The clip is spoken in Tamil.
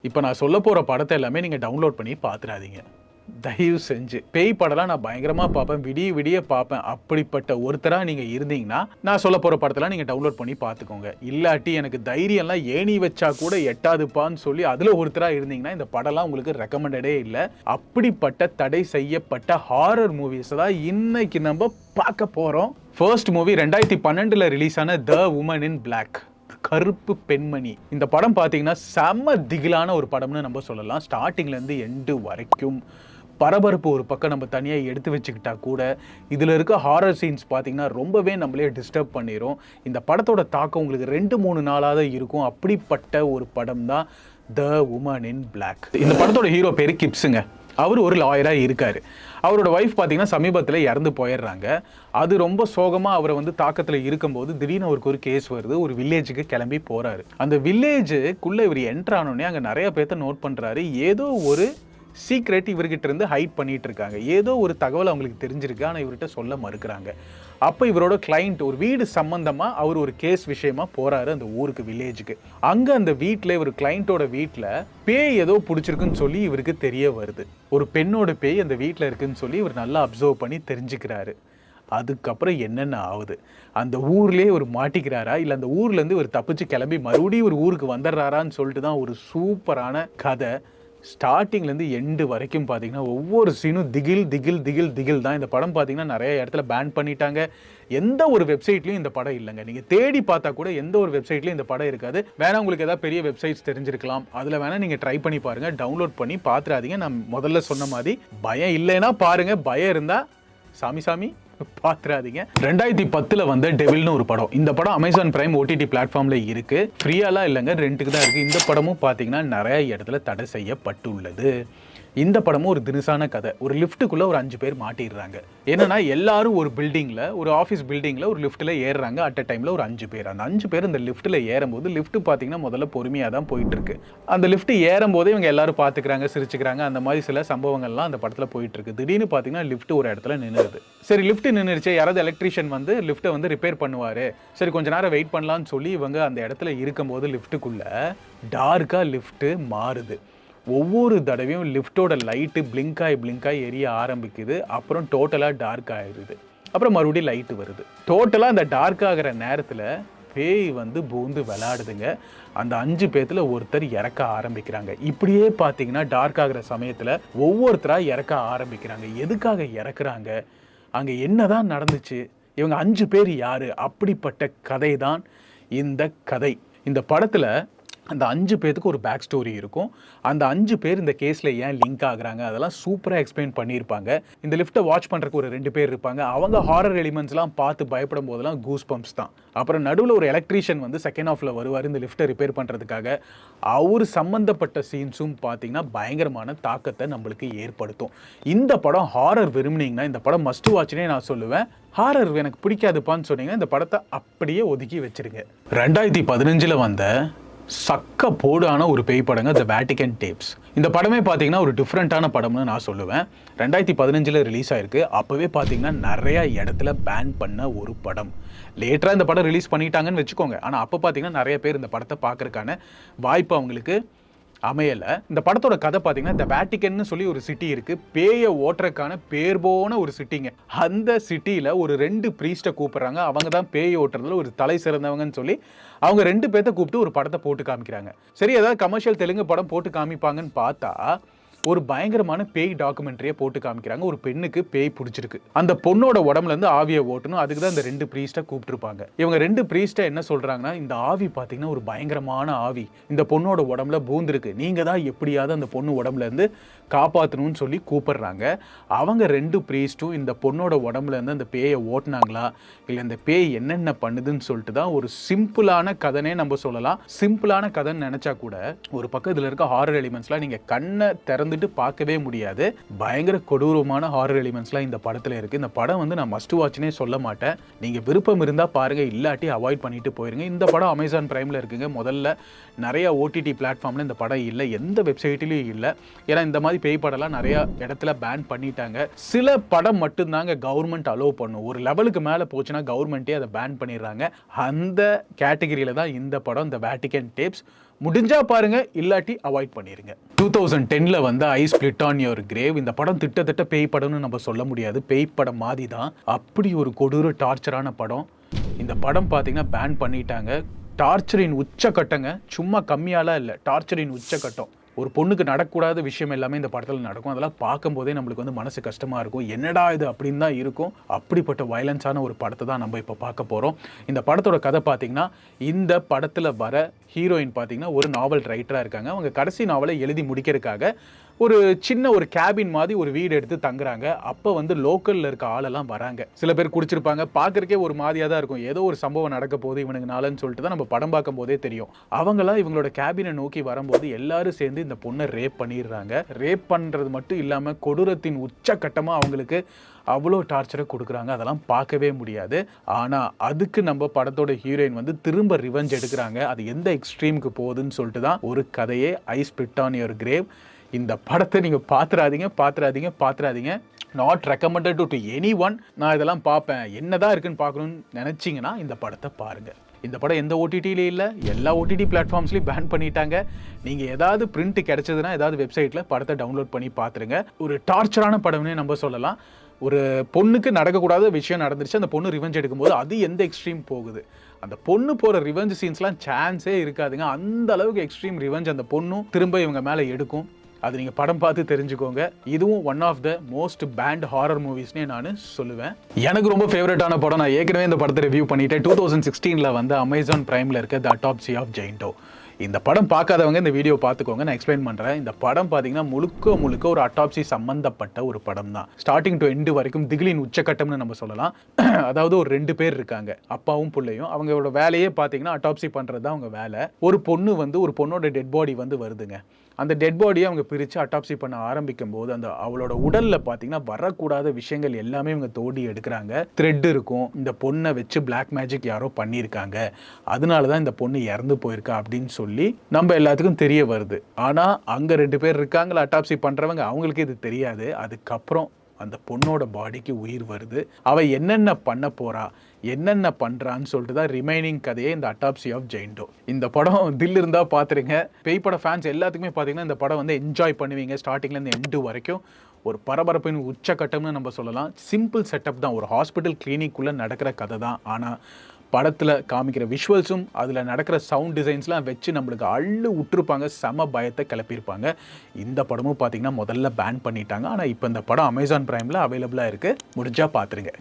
இப்போ நான் சொல்ல போகிற படத்தை எல்லாமே நீங்கள் டவுன்லோட் பண்ணி பார்த்துடாதீங்க. தயவு செஞ்சு. பேய் படம்லாம் நான் பயங்கரமாக பார்ப்பேன், விடிய விடிய பார்ப்பேன். அப்படிப்பட்ட ஒருத்தராக நீங்கள் இருந்தீங்கன்னா நான் சொல்ல போகிற படத்தெல்லாம் நீங்கள் டவுன்லோட் பண்ணி பார்த்துக்கோங்க. இல்லாட்டி எனக்கு தைரியம்லாம் ஏணி வச்சா கூட எட்டாதுப்பான்னு சொல்லி அதில் ஒருத்தராக இருந்தீங்கன்னா இந்த படம்லாம் உங்களுக்கு ரெக்கமெண்டடே இல்லை. அப்படிப்பட்ட தடை செய்யப்பட்ட ஹாரர் மூவிஸ் தான் இன்னைக்கு நம்ம பார்க்க போகிறோம். ஃபர்ஸ்ட் மூவி 2012 ரிலீஸ் ஆன த உமன் இன் பிளாக், கருப்பு பெண்மணி. இந்த படம் பார்த்தீங்கன்னா செம்ம திகிலான ஒரு படம்னு நம்ம சொல்லலாம். ஸ்டார்டிங்லேருந்து எண்டு வரைக்கும் பரபரப்பு ஒரு பக்கம் நம்ம தனியாக எடுத்து வச்சுக்கிட்டா கூட இதில் இருக்க ஹாரர் சீன்ஸ் பார்த்தீங்கன்னா ரொம்பவே நம்மளே டிஸ்டர்ப் பண்ணிடும். இந்த படத்தோட தாக்கம் உங்களுக்கு 2-3 நாளாக தான் இருக்கும். அப்படிப்பட்ட ஒரு படம் தான் த உமன் இன் பிளாக். இந்த படத்தோட ஹீரோ பேர் கிப்ஸுங்க. அவர் ஒரு லாயராக இருக்கார். அவரோட ஒய்ஃப் பார்த்தீங்கன்னா சமீபத்தில் இறந்து போயிடுறாங்க. அது ரொம்ப சோகமாக அவரை வந்து தாக்கத்தில் இருக்கும்போது திடீர்னு அவருக்கு ஒரு கேஸ் வருது. ஒரு வில்லேஜுக்கு கிளம்பி போகிறாரு. அந்த வில்லேஜுக்குள்ளே இவர் என்ட்ரு ஆனோடனே அங்கே நிறைய பேர்த்த நோட் பண்ணுறாரு. ஏதோ ஒரு சீக்ரெட் இவர்கிட்ட இருந்து ஹைட் பண்ணிட்டு இருக்காங்க. ஏதோ ஒரு தகவல் அவங்களுக்கு தெரிஞ்சிருக்கு, ஆனால் இவர்கிட்ட சொல்ல மறுக்கிறாங்க. அப்போ இவரோட கிளைண்ட் ஒரு வீடு சம்பந்தமாக அவர் ஒரு கேஸ் விஷயமா போறாரு அந்த ஊருக்கு, வில்லேஜுக்கு. அங்கே அந்த வீட்டில் இவர் கிளைண்ட்டோட வீட்டில் பேய் ஏதோ பிடிச்சிருக்குன்னு சொல்லி இவருக்கு தெரிய வருது. ஒரு பெண்ணோட பேய் அந்த வீட்டில் இருக்குன்னு சொல்லி இவர் நல்லா அப்சர்வ் பண்ணி தெரிஞ்சுக்கிறாரு. அதுக்கப்புறம் என்னென்ன ஆகுது, அந்த ஊர்லேயே ஒரு மாட்டிக்கிறாரா இல்லை அந்த ஊர்லேருந்து ஒரு தப்பிச்சு கிளம்பி மறுபடியும் ஒரு ஊருக்கு வந்துடுறாரான்னு சொல்லிட்டு தான் ஒரு சூப்பரான கதை. ஸ்டார்டிங்லேருந்து எண்டு வரைக்கும் பார்த்தீங்கன்னா ஒவ்வொரு சீனும் திகில் திகில் திகில் திகில் தான். இந்த படம் பார்த்தீங்கன்னா நிறைய இடத்துல பேன் பண்ணிட்டாங்க. எந்த ஒரு வெப்சைட்லையும் இந்த படம் இல்லைங்க. நீங்கள் தேடி பார்த்தா கூட எந்த ஒரு வெப்சைட்லையும் இந்த படம் இருக்காது. வேணா உங்களுக்கு ஏதாவது பெரிய வெப்சைட்ஸ் தெரிஞ்சிருக்கலாம், அதில் வேணால் நீங்கள் ட்ரை பண்ணி பாருங்கள். டவுன்லோட் பண்ணி பார்த்துடாதீங்க. நான் முதல்ல சொன்ன மாதிரி பயம் இல்லைன்னா பாருங்கள், பயம் இருந்தால் சாமி பாத்துறாதீங்க. 2010 வந்த டெவில்னு ஒரு படம். இந்த படம் அமேசான் பிரைம் OTT பிளாட்ஃபார்ம்ல இருக்கு. ஃப்ரீயாலாம் இல்லைங்க, ரெண்டுக்கு தான் இருக்கு. இந்த படமும் பார்த்தீங்கன்னா நிறைய இடத்துல தடை செய்யப்பட்டுள்ளது. இந்த படமும் ஒரு தினுசான கதை. ஒரு லிஃப்ட்டுக்குள்ள ஒரு 5 பேர் மாட்டிடுறாங்க. என்னன்னா எல்லாரும் ஒரு பில்டிங்ல, ஒரு ஆஃபீஸ் பில்டிங்ல ஒரு லிஃப்ட்ல ஏறுறாங்க. அட் அ டைம்ல ஒரு 5 பேர். அந்த 5 பேர் இந்த லிஃப்ட்ல ஏறும்போது லிஃப்ட் பார்த்தீங்கன்னா முதல்ல பொறுமையாக தான் போயிட்டு இருக்கு. அந்த லிஃப்ட் ஏறும் போதே இவங்க எல்லாரும் பார்த்துக்கிறாங்க, சிரிச்சுக்கிறாங்க. அந்த மாதிரி சில சம்பவங்கள்லாம் அந்த படத்தில் போயிட்டு இருக்கு. திடீர்னு பார்த்தீங்கன்னா லிஃப்ட் ஒரு இடத்துல நின்றுது. சரி, லிஃப்ட் நின்றுச்சு, யாராவது எலக்ட்ரீஷியன் வந்து லிஃப்ட்டை வந்து ரிப்பேர் பண்ணுவாரு, சரி கொஞ்ச நேரம் வெயிட் பண்ணலான்னு சொல்லி இவங்க அந்த இடத்துல இருக்கும்போது லிஃப்ட்டுக்குள்ள டார்க்கா லிஃப்ட் மாறுது. ஒவ்வொரு தடவையும் லிஃப்டோட லைட்டு பிளிங்காய் எரிய ஆரம்பிக்குது. அப்புறம் டோட்டலாக டார்க் ஆகிடுது. அப்புறம் மறுபடியும் லைட்டு வருது. டோட்டலாக அந்த டார்க் ஆகிற நேரத்தில் பேய் வந்து பூந்து விளையாடுதுங்க. அந்த 5 பேர்த்துல ஒருத்தர் இறக்க ஆரம்பிக்கிறாங்க. இப்படியே பார்த்தீங்கன்னா டார்க் ஆகிற சமயத்தில் ஒவ்வொருத்தராக இறக்க ஆரம்பிக்கிறாங்க. எதுக்காக இறக்குறாங்க, அங்கே என்னதான் நடந்துச்சு, இவங்க 5 பேர் யாரு, அப்படிப்பட்ட கதை தான் இந்த கதை. இந்த படத்தில் அந்த 5 பேருக்கு ஒரு பேக் ஸ்டோரி இருக்கும். அந்த 5 பேர் இந்த கேஸில் ஏன் லிங்க் ஆகுறாங்க அதெல்லாம் சூப்பராக எக்ஸ்பிளைன் பண்ணியிருப்பாங்க. இந்த லிஃப்ட்டை வாட்ச் பண்ணுறதுக்கு ஒரு 2 பேர் இருப்பாங்க. அவங்க ஹாரர் எலிமெண்ட்ஸ்லாம் பார்த்து பயப்படும் போதெல்லாம் கூஸ் பம்ப்ஸ் தான். அப்புறம் நடுவில் ஒரு எலக்ட்ரீஷியன் வந்து செகண்ட் ஹாஃபில் வருவார் இந்த லிஃப்ட்டை ரிப்பேர் பண்ணுறதுக்காக. அவர் சம்மந்தப்பட்ட சீன்ஸும் பார்த்தீங்கன்னா பயங்கரமான தாக்கத்தை நம்மளுக்கு ஏற்படுத்தும். இந்த படம் ஹாரர் விரும்பினீங்கன்னா இந்த படம் மஸ்ட் வாட்ச்னே நான் சொல்லுவேன். ஹாரர் எனக்கு பிடிக்காதுப்பான்னு சொன்னீங்கன்னா இந்த படத்தை அப்படியே ஒதுக்கி வச்சிருங்க. 2015 வந்த சக்க போடான ஒரு பேய் படங்க த வேட்டிகன் டேப்ஸ். இந்த படமே பார்த்தீங்கன்னா ஒரு டிஃப்ரெண்ட்டான படம்னு நான் சொல்லுவேன். 2015 ரிலீஸ் ஆயிருக்கு. அப்போவே பார்த்தீங்கன்னா நிறைய இடத்துல பேன் பண்ண ஒரு படம். லேட்டராக இந்த படம் ரிலீஸ் பண்ணிட்டாங்கன்னு வச்சுக்கோங்க. ஆனால் அப்போ பார்த்தீங்கன்னா நிறைய பேர் இந்த படத்தை பார்க்கறதுக்கான வாய்ப்பு அவங்களுக்கு அமையலை. இந்த படத்தோட கதை பார்த்தீங்கன்னா த வேட்டிகன்னு சொல்லி ஒரு சிட்டி இருக்குது. பேயை ஓட்டுறதுக்கான பேர் போன ஒரு சிட்டிங்க. அந்த சிட்டியில் ஒரு 2 ப்ரீஸ்ட்டை கூப்பிட்றாங்க. அவங்க தான் பேயை ஓட்டுறதுல ஒரு தலை சிறந்தவங்கன்னு சொல்லி அவங்க 2 பேர்த்த கூப்பிட்டு ஒரு படத்தை போட்டு காமிக்கிறாங்க. சரி, ஏதாவது கமர்ஷியல் தெலுங்கு படம் போட்டு காமிப்பாங்கன்னு பார்த்தா ஒரு பயங்கரமான பேய் டாக்குமெண்ட்ரியை போட்டு காமிக்கிறாங்க. ஒரு பெண்ணுக்கு பேய் பிடிச்சிருக்கு. அந்த பொண்ணோட உடம்புல இருந்து ஆவியை ஓட்டணும். அதுக்கு தான் இந்த 2 ப்ரீஸ்ட்டை கூப்பிட்டுருப்பாங்க. இவங்க 2 ப்ரீஸ்ட்டை என்ன சொல்றாங்கன்னா, இந்த ஆவி பார்த்தீங்கன்னா ஒரு பயங்கரமான ஆவி இந்த பொண்ணோட உடம்புல பூந்திருக்கு, நீங்க தான் எப்படியாவது அந்த பொண்ணு உடம்புல இருந்து காப்பாற்றணும்னு சொல்லி கூப்பிடுறாங்க. அவங்க 2 ப்ரீஸ்ட்டும் இந்த பொண்ணோட உடம்புல இருந்து அந்த பேயை ஓட்டினாங்களா இல்லை இந்த பேய் என்னென்ன பண்ணுதுன்னு சொல்லிட்டு தான் ஒரு சிம்பிளான கதைனே நம்ம சொல்லலாம். சிம்பிளான கதைன்னு நினைச்சா கூட ஒரு பக்கம் இதில் இருக்க ஹாரர் எலிமெண்ட்ஸ்லாம் நீங்கள் கண்ணை திறந்துட்டு பார்க்கவே முடியாது. பயங்கர கொடூரமான ஹாரர் எலிமெண்ட்ஸ்லாம் இந்த படத்தில் இருக்குது. இந்த படம் வந்து நான் மஸ்ட் வாட்ச்னே சொல்ல மாட்டேன். நீங்கள் விருப்பம் இருந்தால் பாருங்கள், இல்லாட்டி அவாய்ட் பண்ணிட்டு போயிருங்க. இந்த படம் அமேசான் பிரைமில் இருக்குங்க. முதல்ல நிறைய OTT பிளாட்ஃபார்மில் இந்த படம் இல்லை, எந்த வெப்சைட்லேயும் இல்லை. ஏன்னா இந்த மாதிரி பேய் படம்லாம் நிறைய இடத்துல பேன் பண்ணிட்டாங்க. சில படம் மட்டும்தாங்க கவர்மெண்ட் அலோவ் பண்ணும். ஒரு லெவலுக்கு மேலே போச்சுன்னா கவர்மெண்ட்டே அதை பேன் பண்ணிடுறாங்க. அந்த கேட்டகரியில் தான் இந்த படம் த வேட்டிகன் டேப்ஸ். முடிஞ்சா பாருங்க, இல்லாட்டி அவாய்ட் பண்ணிருங்க. 2010ல வந்து ஐ ஸ்பிளிட் ஆன் யுவர் கிரேவ். இந்த படம் திட்டத்தட்ட பேய் படம்னு நம்ம சொல்ல முடியாது, பேய் படம் மாதிரி தான். அப்படி ஒரு கொடூர டார்ச்சரான படம். இந்த படம் பார்த்தீங்கன்னா பேன் பண்ணிட்டாங்க. டார்ச்சரின் உச்சக்கட்டங்க, சும்மா கம்மியாலாம் இல்லை, டார்ச்சரின் உச்சக்கட்டம். ஒரு பொண்ணுக்கு நடக்கூடாத விஷயம் எல்லாமே இந்த படத்தில் நடக்கும். அதெல்லாம் பார்க்கும்போதே நம்மளுக்கு வந்து மனசு கஷ்டமாக இருக்கும், என்னடா இது அப்படின்னு தான் இருக்கும். அப்படிப்பட்ட வயலன்ஸான ஒரு படத்தை தான் நம்ம இப்போ பார்க்க போகிறோம். இந்த படத்தோட கதை பார்த்தீங்கன்னா, இந்த படத்தில் வர ஹீரோயின் பார்த்தீங்கன்னா ஒரு நாவல் ரைட்டராக இருக்காங்க. அவங்க கடைசி நாவலை எழுதி முடிக்கிறதுக்காக ஒரு சின்ன ஒரு கேபின் மாதிரி ஒரு வீடு எடுத்து தங்குறாங்க. அப்போ வந்து லோக்கலில் இருக்க ஆளெல்லாம் வராங்க. சில பேர் குடிச்சிருப்பாங்க, பார்க்குறக்கே ஒரு மாதிரியாக தான் இருக்கும். ஏதோ ஒரு சம்பவம் நடக்க போகுது இவனுக்கு நாளன்னு சொல்லிட்டு தான் நம்ம படம் பார்க்கும் போதே தெரியும். அவங்களாம் இவங்களோட கேபினை நோக்கி வரும்போது எல்லாரும் சேர்ந்து இந்த பொண்ணை ரேப் பண்ணிடுறாங்க. ரேப் பண்ணுறது மட்டும் இல்லாமல் கொடூரத்தின் உச்சக்கட்டமாக அவங்களுக்கு அவ்வளோ டார்ச்சரை கொடுக்குறாங்க. அதெல்லாம் பார்க்கவே முடியாது. ஆனால் அதுக்கு நம்ம படத்தோட ஹீரோயின் வந்து திரும்ப ரிவெஞ்ச் எடுக்கிறாங்க. அது எந்த எக்ஸ்ட்ரீமுக்கு போகுதுன்னு சொல்லிட்டு தான் ஒரு கதையே I spit on your grave. இந்த படத்தை நீங்கள் பார்த்துறாதீங்க. Not recommended to anyone. நான் இதெல்லாம் பார்ப்பேன், என்னதான் இருக்குன்னு பார்க்கணும்னு நினச்சிங்கன்னா இந்த படத்தை பாருங்கள். இந்த படம் எந்த ஓடிடிலையும் இல்லை, எல்லா ஓடிடி பிளாட்ஃபார்ம்ஸ்லையும் பேன் பண்ணிட்டாங்க. நீங்கள் ஏதாவது பிரிண்ட் கிடைச்சதுன்னா ஏதாவது வெப்சைட்டில் படத்தை டவுன்லோட் பண்ணி பார்த்துருங்க. ஒரு டார்ச்சரான படம்னே நம்ம சொல்லலாம். ஒரு பொண்ணுக்கு நடக்கக்கூடாத விஷயம் நடந்துருச்சு, அந்த பொண்ணு ரிவெஞ்ச் எடுக்கும்போது அது எந்த எக்ஸ்ட்ரீம் போகுது. அந்த பொண்ணு போகிற ரிவெஞ்ச் சீன்ஸ்லாம் சான்ஸே இருக்காதுங்க. அந்த அளவுக்கு எக்ஸ்ட்ரீம் ரிவெஞ்ச் அந்த பொண்ணும் திரும்ப இவங்க மேலே எடுக்கும். அது நீங்கள் படம் பார்த்து தெரிஞ்சுக்கோங்க. இதுவும் one of the most banned horror மூவிஸ்னே நான் சொல்லுவேன். எனக்கு ரொம்ப ஃபேவரட்டான படம், நான் ஏற்கனவே இந்த படத்தை ரிவ்யூ பண்ணிட்டேன். 2016ல் வந்து அமேசான் பிரைமில் இருக்க த அட்டாப்சி ஆஃப் ஜெயின்டோ. இந்த படம் பார்க்காதவங்க இந்த வீடியோ பார்த்துக்கோங்க, நான் எக்ஸ்பிளைன் பண்ணுறேன். இந்த படம் பார்த்தீங்கன்னா முழுக்க ஒரு அட்டாப்சி சம்மந்தப்பட்ட ஒரு படம் தான். ஸ்டார்டிங் டு எண்டு வரைக்கும் திகிலின் உச்சக்கட்டம்னு நம்ம சொல்லலாம். அதாவது ஒரு 2 பேர் இருக்காங்க, அப்பாவும் பிள்ளையும். அவங்களோட வேலையே பார்த்தீங்கன்னா அட்டாப்சி பண்ணுறது தான் அவங்க வேலை. ஒரு பொண்ணு வந்து ஒரு பொண்ணோட டெட் பாடி வந்து வருதுங்க. அந்த டெட் பாடியை அவங்க பிரித்து அட்டாப்சி பண்ண ஆரம்பிக்கும் போது அந்த அவளோட உடலில் பார்த்தீங்கன்னா வரக்கூடாத விஷயங்கள் எல்லாமே இவங்க தோண்டி எடுக்கிறாங்க. த்ரெட் இருக்கும், இந்த பொண்ணை வச்சு பிளாக் மேஜிக் யாரோ பண்ணியிருக்காங்க, அதனால தான் இந்த பொண்ணு இறந்து போயிருக்கா அப்படின்னு சொல்லி நம்ம எல்லாத்துக்கும் தெரிய வருது. ஆனால் அங்கே 2 பேர் இருக்காங்களா அட்டாப்சி பண்ணுறவங்க, அவங்களுக்கு இது தெரியாது. அதுக்கப்புறம் அந்த பொண்ணோட பாடிக்கு உயிர் வருது. அவள் என்னென்ன பண்ண போகிறா, என்னென்ன பண்ணுறான்னு சொல்லிட்டு தான் ரிமைனிங் கதையே இந்த அட்டாப்சி ஆஃப் ஜெயின்டோ. இந்த படம் தில் இருந்தால் பார்த்துருங்க. பேய் பட ஃபேன்ஸ் எல்லாத்துக்குமே பார்த்தீங்கன்னா இந்த படம் வந்து என்ஜாய் பண்ணுவீங்க. ஸ்டார்டிங்லேருந்து எண்டு வரைக்கும் ஒரு பரபரப்பின் உச்சக்கட்டம்னு நம்ம சொல்லலாம். சிம்பிள் செட்டப் தான், ஒரு ஹாஸ்பிட்டல் கிளினிக்குள்ளே நடக்கிற கதை தான். ஆனால் படத்தில் காமிக்கிற விஷுவல்ஸும் அதில் நடக்கிற சவுண்ட் டிசைன்ஸ்லாம் வச்சு நம்மளுக்கு அள்ளு விட்டுருப்பாங்க, செம பயத்தை கிளப்பியிருப்பாங்க. இந்த படமும் பார்த்திங்கன்னா முதல்ல பேன் பண்ணிட்டாங்க. ஆனால் இப்போ இந்த படம் அமேசான் பிரைமில் அவைலபிளாக இருக்குது, முடிஞ்சால் பார்த்துருங்க.